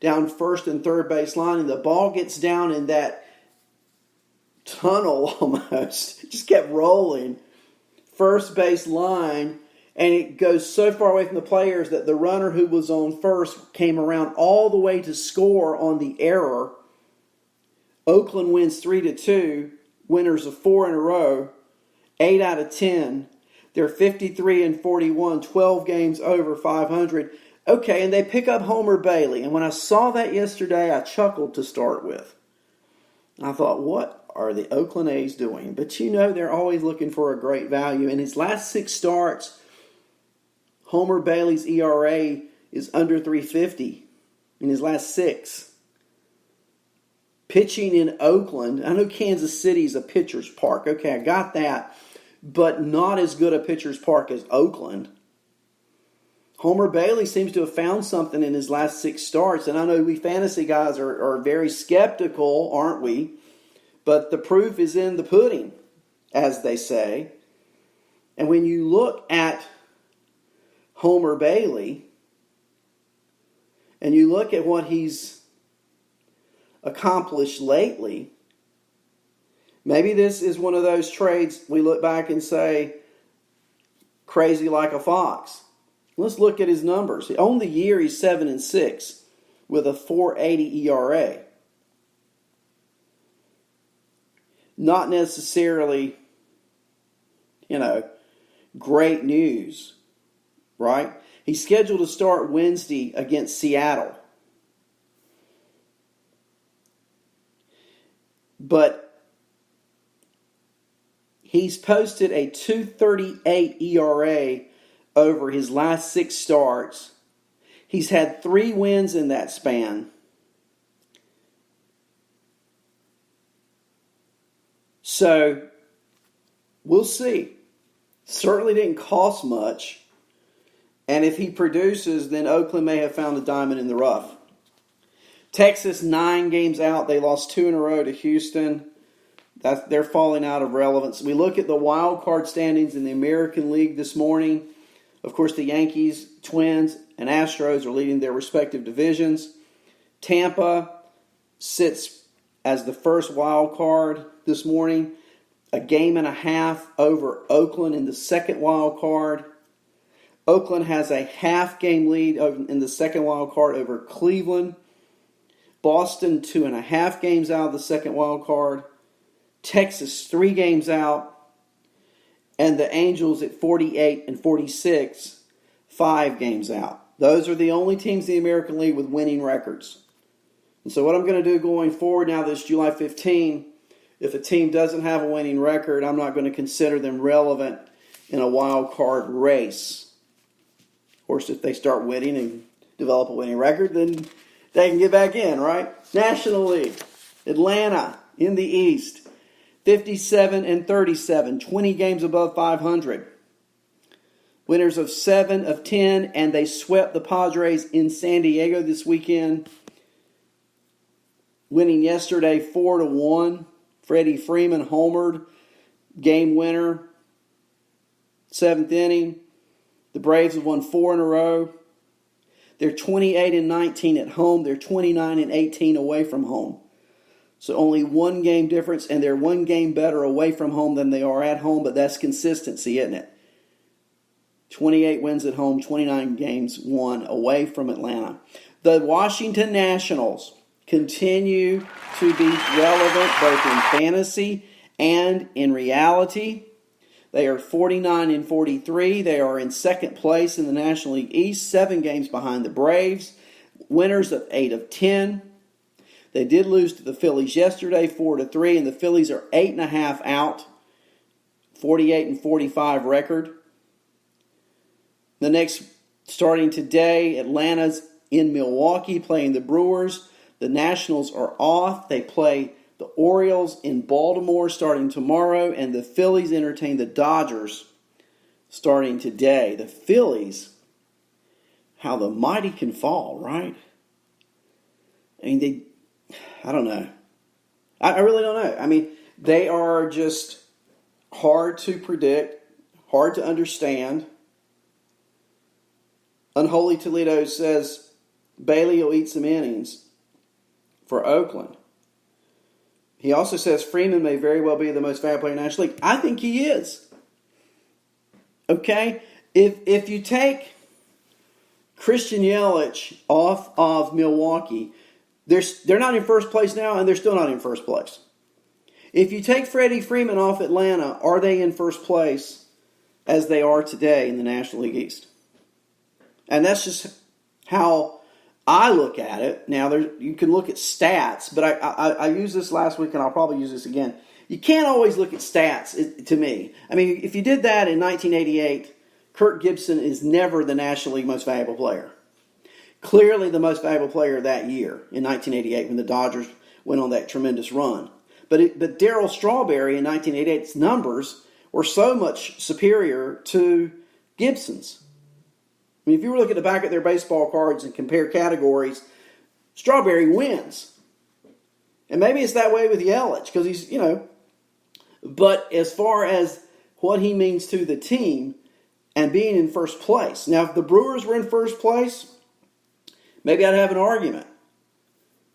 down first and third base line, and the ball gets down in that tunnel almost. It just kept rolling. First base line, and it goes so far away from the players that the runner who was on first came around all the way to score on the error. Oakland wins 3-2, winners of 4 in a row, 8 out of 10. They're 53-41, 12 games over 500. Okay, and they pick up Homer Bailey. And when I saw that yesterday, I chuckled to start with. I thought, what are the Oakland A's doing? But they're always looking for a great value. In his last 6 starts, Homer Bailey's ERA is under 3.50 in his last 6. Pitching in Oakland, I know Kansas City is a pitcher's park. Okay, I got that. But not as good a pitcher's park as Oakland. Homer Bailey seems to have found something in his last 6 starts. And I know we fantasy guys are very skeptical, aren't we? But the proof is in the pudding, as they say. And when you look at Homer Bailey, and you look at what he's accomplished lately, maybe this is one of those trades we look back and say, crazy like a fox. Let's look at his numbers. On the year, he's 7-6 with a 4.80 ERA. Not necessarily, great news, right? He's scheduled to start Wednesday against Seattle. But he's posted a 2.38 ERA over his last 6 starts. He's had 3 wins in that span. So, we'll see. Certainly didn't cost much. And if he produces, then Oakland may have found a diamond in the rough. Texas, 9 games out. They lost 2 in a row to Houston. They're falling out of relevance. We look at the wild card standings in the American League this morning. Of course, the Yankees, Twins, and Astros are leading their respective divisions. Tampa sits as the first wild card this morning, a game and a half over Oakland in the second wild card. Oakland has a half-game lead in the second wild card over Cleveland. Boston, 2.5 games out of the second wild card. Texas, 3 games out. And the Angels at 48 and 46, 5 games out. Those are the only teams in the American League with winning records. And so what I'm going to do going forward now this July 15, if a team doesn't have a winning record, I'm not going to consider them relevant in a wild card race. Of course, if they start winning and develop a winning record, then they can get back in, right? National League, Atlanta in the East, 57-37, 20 games above 500. Winners of 7 of 10, and they swept the Padres in San Diego this weekend. Winning yesterday 4-1. Freddie Freeman homered, game winner, 7th inning. The Braves have won 4 in a row. They're 28-19 at home. They're 29-18 away from home. So only 1 game difference, and they're 1 game better away from home than they are at home, but that's consistency, isn't it? 28 wins at home, 29 games won away from Atlanta. The Washington Nationals continue to be relevant both in fantasy and in reality. They are 49-43. They are in second place in the National League East, 7 games behind the Braves. Winners of 8 of 10. They did lose to the Phillies yesterday, 4-3, and the Phillies are 8.5 out, 48-45 record. The next, starting today, Atlanta's in Milwaukee playing the Brewers. The Nationals are off. They play the Orioles in Baltimore starting tomorrow, and the Phillies entertain the Dodgers starting today. The Phillies, how the mighty can fall, right? I mean, I don't know. I really don't know. I mean, they are just hard to predict, hard to understand. Unholy Toledo says Bailey will eat some innings for Oakland. He also says Freeman may very well be the most valuable player in the National League. I think he is. Okay? If you take Christian Yelich off of Milwaukee, they're not in first place now, and they're still not in first place. If you take Freddie Freeman off Atlanta, are they in first place as they are today in the National League East? And that's just how I look at it. Now, you can look at stats, but I used this last week, and I'll probably use this again. You can't always look at stats, to me. I mean, if you did that in 1988, Kirk Gibson is never the National League most valuable player. Clearly the most valuable player that year in 1988 when the Dodgers went on that tremendous run. But Darryl Strawberry in 1988's numbers were so much superior to Gibson's. I mean, if you were looking at the back of their baseball cards and compare categories, Strawberry wins. And maybe it's that way with Yelich because he's, but as far as what he means to the team and being in first place. Now, if the Brewers were in first place, maybe I'd have an argument.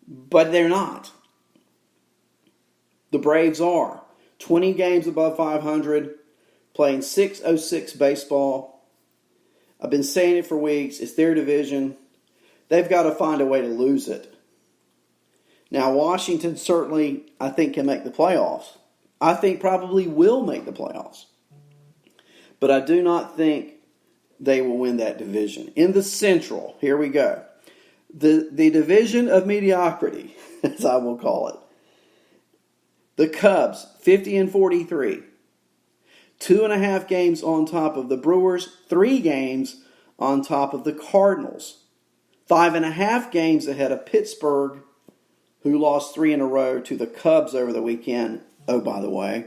But they're not. The Braves are 20 games above 500, playing .606 baseball. I've been saying it for weeks. It's their division. They've got to find a way to lose it. Now, Washington certainly, I think, can make the playoffs. I think probably will make the playoffs. But I do not think they will win that division. In the Central, here we go. The division of mediocrity, as I will call it. The Cubs, 50-43. 2.5 games on top of the Brewers. 3 games on top of the Cardinals. 5.5 games ahead of Pittsburgh, who lost 3 in a row to the Cubs over the weekend. Oh, by the way.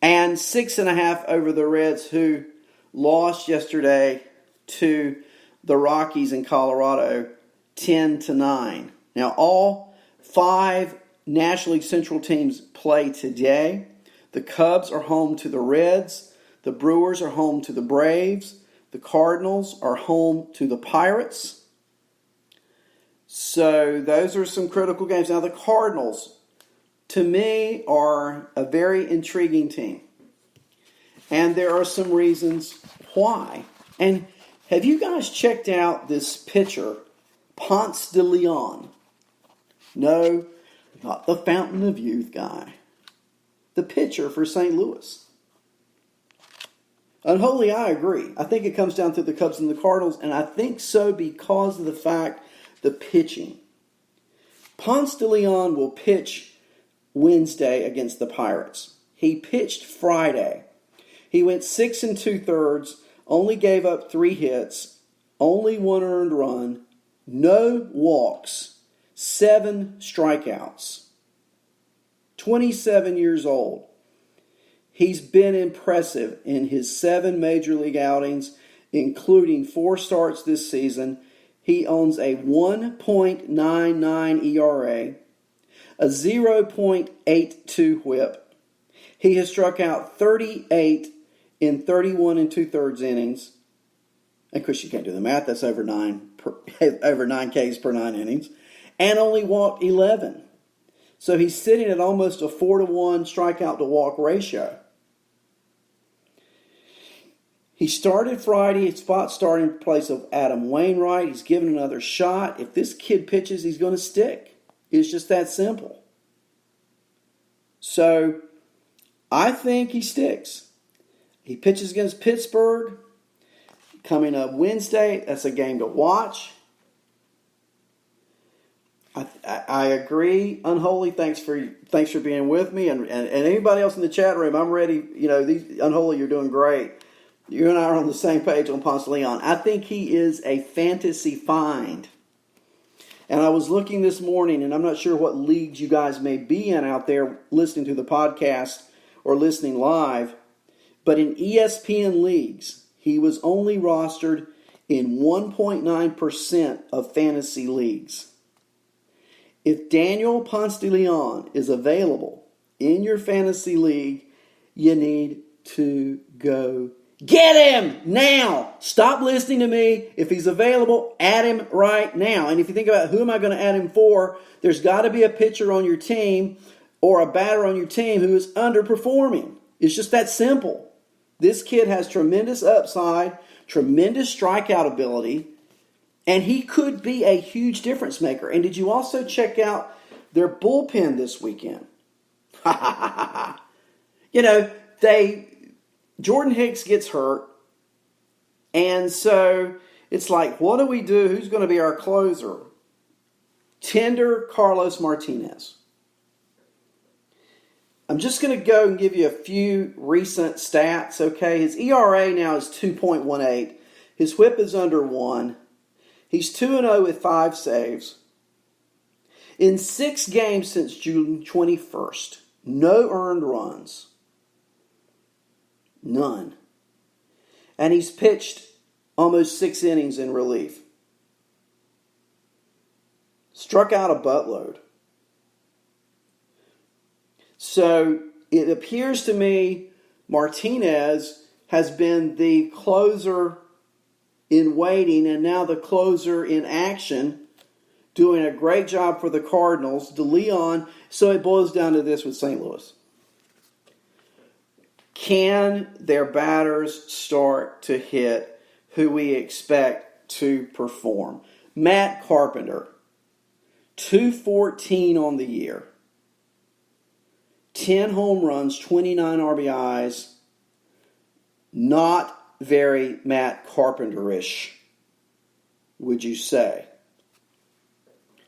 And 6.5 over the Reds, who lost yesterday to the Rockies in Colorado, 10-9. Now, all 5 National League Central teams play today. The Cubs are home to the Reds. The Brewers are home to the Braves. The Cardinals are home to the Pirates. So those are some critical games. Now, the Cardinals, to me, are a very intriguing team. And there are some reasons why. And have you guys checked out this pitcher, Ponce de Leon? No, not the Fountain of Youth guy. The pitcher for St. Louis. Unholy, I agree. I think it comes down to the Cubs and the Cardinals, and I think so because of the fact the pitching. Ponce de Leon will pitch Wednesday against the Pirates. He pitched Friday. He went 6 2/3, only gave up 3 hits, only 1 earned run, no walks, 7 strikeouts. 27 years old. He's been impressive in his 7 major league outings, including 4 starts this season. He owns a 1.99 ERA, a 0.82 whip. He has struck out 38 in 31 2/3 innings. Of course, you can't do the math. That's over 9 Ks per 9 innings. And only walked 11. So he's sitting at almost a 4-to-1 strikeout to walk ratio. He started Friday, spot starting in place of Adam Wainwright. He's given another shot. If this kid pitches, he's going to stick. It's just that simple. So I think he sticks. He pitches against Pittsburgh coming up Wednesday. That's a game to watch. I agree. Unholy, thanks for being with me, and anybody else in the chat room. I'm ready. Unholy, you're doing great. You and I are on the same page on Ponce de Leon. I think he is a fantasy find. And I was looking this morning, and I'm not sure what leagues you guys may be in out there listening to the podcast or listening live, but in ESPN leagues, he was only rostered in 1.9% of fantasy leagues. If Daniel Ponce de Leon is available in your fantasy league, you need to go Get him now. Stop listening to me. If he's available, add him right now. And if you think about who am I going to add him for, there's got to be a pitcher on your team or a batter on your team who is underperforming. It's just that simple. This kid has tremendous upside, tremendous strikeout ability, and he could be a huge difference maker. And did you also check out their bullpen this weekend? Jordan Hicks gets hurt, and so it's like, what do we do? Who's going to be our closer? Tender Carlos Martinez. I'm just going to go and give you a few recent stats, okay? His ERA now is 2.18. His whip is under 1. He's 2-0 with 5 saves. In 6 games since June 21st, no earned runs. None. And he's pitched almost 6 innings in relief. Struck out a buttload. So it appears to me Martinez has been the closer in waiting and now the closer in action, doing a great job for the Cardinals. DeLeon, so it boils down to this with St. Louis. Can their batters start to hit who we expect to perform? Matt Carpenter, 214 on the year. 10 home runs, 29 RBIs. Not very Matt Carpenter-ish, would you say?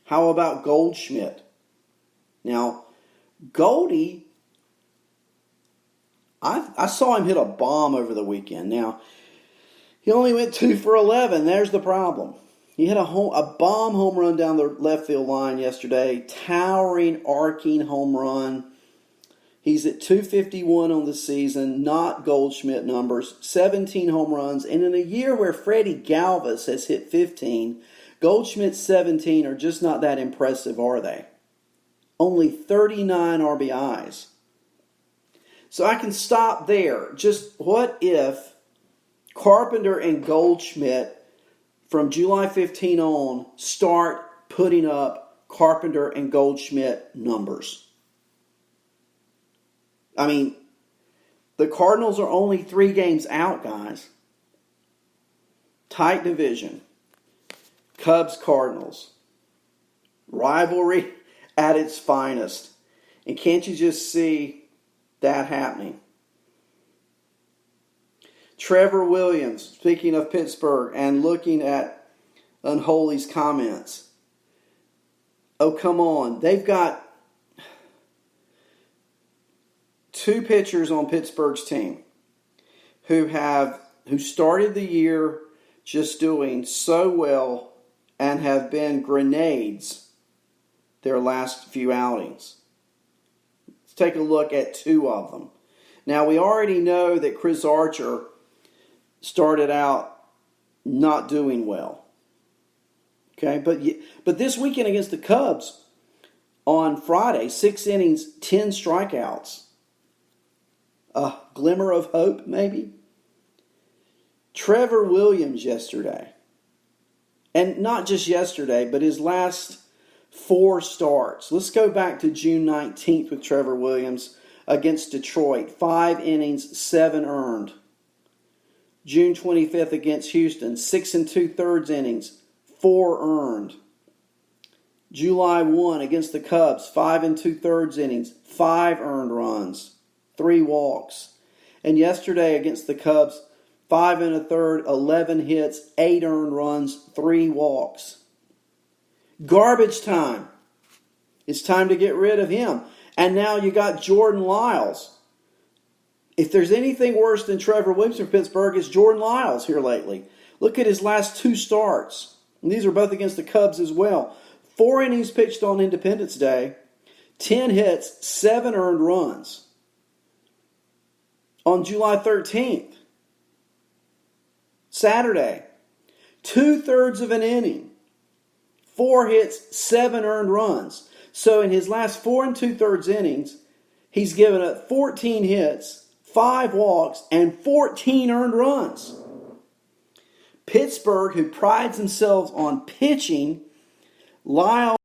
How about Goldschmidt? Now, Goldie, I saw him hit a bomb over the weekend. Now, he only went 2 for 11. There's the problem. He hit a bomb home run down the left field line yesterday. Towering, arcing home run. He's at 251 on the season, not Goldschmidt numbers. 17 home runs. And in a year where Freddie Galvis has hit 15, Goldschmidt's 17 are just not that impressive, are they? Only 39 RBIs. So I can stop there. Just what if Carpenter and Goldschmidt from July 15 on start putting up Carpenter and Goldschmidt numbers? I mean, the Cardinals are only 3 games out, guys. Tight division. Cubs-Cardinals. Rivalry at its finest. And can't you just see that happening? Trevor Williams, speaking of Pittsburgh and looking at Unholy's comments. Oh, come on. They've got 2 pitchers on Pittsburgh's team who started the year just doing so well and have been grenades their last few outings. Let's take a look at 2 of them. Now, we already know that Chris Archer started out not doing well. Okay, but this weekend against the Cubs on Friday, 6 innings, 10 strikeouts. A glimmer of hope, maybe? Trevor Williams yesterday. And not just yesterday, but his last 4 starts. Let's go back to June 19th with Trevor Williams against Detroit. 5 innings, 7 earned. June 25th against Houston. 6 2/3 innings, 4 earned. July 1 against the Cubs. 5 2/3 innings, 5 earned runs. 3 walks. And yesterday against the Cubs, 5 1/3, 11 hits, 8 earned runs, 3 walks. Garbage time. It's time to get rid of him. And now you got Jordan Lyles. If there's anything worse than Trevor Williams for Pittsburgh, it's Jordan Lyles here lately. Look at his last 2 starts. And these are both against the Cubs as well. 4 innings pitched on Independence Day, 10 hits, 7 earned runs. On July 13th, Saturday, 2/3 of an inning, 4 hits, 7 earned runs. So in his last 4 2/3 innings, he's given up 14 hits, 5 walks, and 14 earned runs. Pittsburgh, who prides themselves on pitching, Lyle